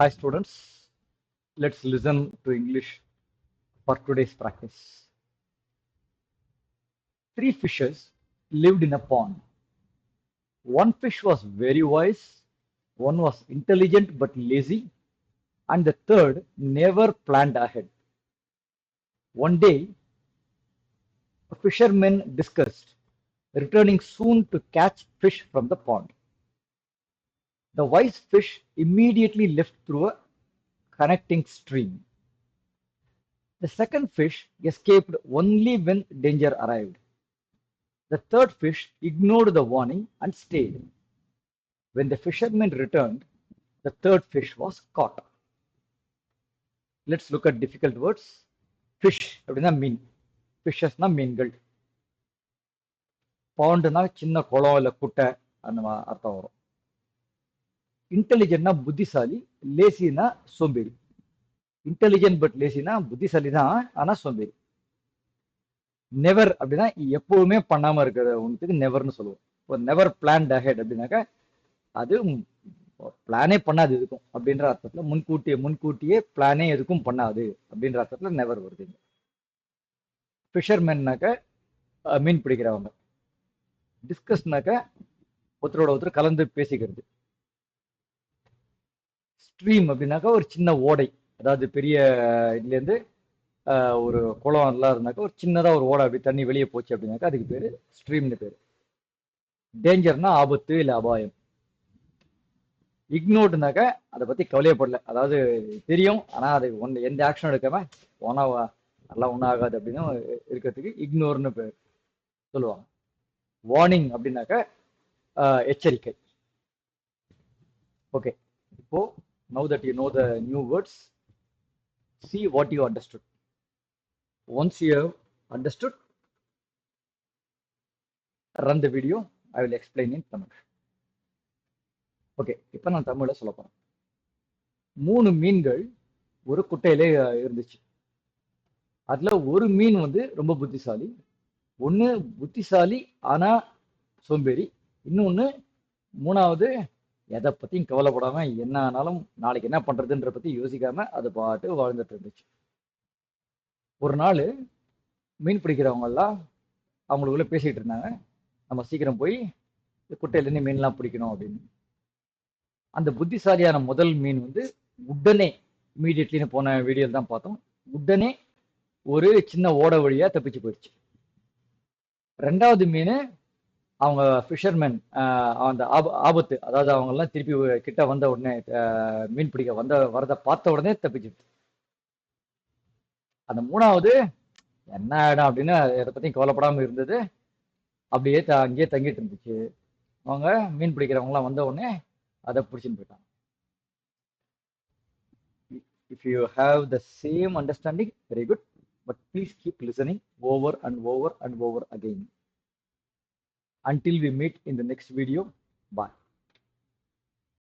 Hi students, let's listen to English for today's practice. Three fishes lived in a pond. One fish was very wise, one was intelligent but lazy, and the third never planned ahead. One day, fishermen discussed returning soon to catch fish from the pond. The wise fish immediately left through a connecting stream. The second fish escaped only when danger arrived. The third fish ignored the warning and stayed. When the fishermen returned, the third fish was caught. Let's look at difficult words. Fish அப்படின்னா மீன். Fishesனா மீன்கள். Pondனா சின்ன குளம் இல்ல குட்டை அந்த அர்த்தம் வரும். Intelligentனா புத்திசாலி, லேசினா சோம்பேறி. Intelligent but லேசினா புத்திசாலி தான் ஆனா சோம்பேறி. நெவர் அப்படின்னா எப்பவுமே பண்ணாம இருக்கிற ஒன்றுக்கு நெவர்னு சொல்லுவோம். இப்போ நெவர் பிளான்ட் அஹெட் அப்படின்னாக்கா அது பிளானே பண்ணாது எதுக்கும் அப்படின்ற அர்த்தத்துல முன்கூட்டியே பிளானே எதுக்கும் பண்ணாது அப்படின்ற அர்த்தத்துல நெவர் வருதுங்க. ஃபிஷர்மேன்னாக்க மீன் பிடிக்கிறவங்க. டிஸ்கஸ்னாக்க ஒருத்தரோட ஒருத்தர் கலந்து பேசிக்கிறது. ஸ்ட்ரீம் அப்படின்னாக்கா ஒரு சின்ன ஓடை, அதாவது பெரிய இதுலேருந்து ஒரு குளம் எல்லாம் இருந்தாக்கா ஒரு சின்னதா ஒரு ஓடை அப்படி தண்ணி வெளியே போச்சு அப்படின்னாக்கா அதுக்கு பேரு ஸ்ட்ரீம்னு பேரு. டேஞ்சர்னா ஆபத்து இல்ல அபாயம். இக்னோர்டுனாக்க அதை பத்தி கவலையப்படல, அதாவது தெரியும் ஆனா அது எந்த ஆக்ஷன் எடுக்காம போனா நல்லா ஒன்றும் ஆகாது அப்படின்னு இருக்கிறதுக்கு இக்னோர்னு சொல்லுவாங்க. வார்னிங் அப்படின்னாக்க எச்சரிக்கை. ஓகே, இப்போ now that you know the new words, see what you understood. Once you have understood, run the video. I will explain in Tamil. Okay, இப்போ நான் தமிழ்ல சொல்ல போறேன். 3 மீன்கள் ஒரு குட்டையிலே இருந்துச்சு. அதுல ஒரு மீன் வந்து ரொம்ப புத்திசாலி, ஒண்ணு புத்திசாலி ஆனா சோம்பேறி, இன்னொன்னு மூணாவது எதை பத்தியும் கவலைப்படாம என்ன ஆனாலும் நாளைக்கு என்ன பண்றதுன்ற பத்தி யோசிக்காம அது பாட்டு வாழ்ந்துட்டு இருந்துச்சு. ஒரு நாள் மீன் பிடிக்கிறவங்க எல்லாம் அவங்களுக்குள்ள பேசிட்டு இருந்தாங்க, நம்ம சீக்கிரம் போய் குட்டையில இருந்து மீன்லாம் பிடிக்கணும் அப்படின்னு. அந்த புத்திசாலியான முதல் மீன் வந்து உடனே இமீடியட்லின்னு போன வீடியோ தான் பார்த்தோம், உடனே ஒரு சின்ன ஓட வழியா தப்பிச்சு போயிடுச்சு. ரெண்டாவது மீன் அவங்க ஃபிஷர்மேன் அந்த ஆபத்து, அதாவது அவங்க எல்லாம் திருப்பி கிட்ட வந்த உடனே மீன் பிடிக்க வரத பார்த்த உடனே தப்பிச்சிடுச்சு. அந்த மூணாவது என்ன ஆயிடும் அப்படின்னு எதை பத்தியும் கவலைப்படாம இருந்தது, அப்படியே அங்கேயே தங்கிட்டு இருந்துச்சு. அவங்க மீன் பிடிக்கிறவங்க எல்லாம் வந்த உடனே அதை பிடிச்சின்னு போயிட்டாங்க. If you have the same understanding, very good, but please keep listening over and over and over again. Until we meet in the next video, bye.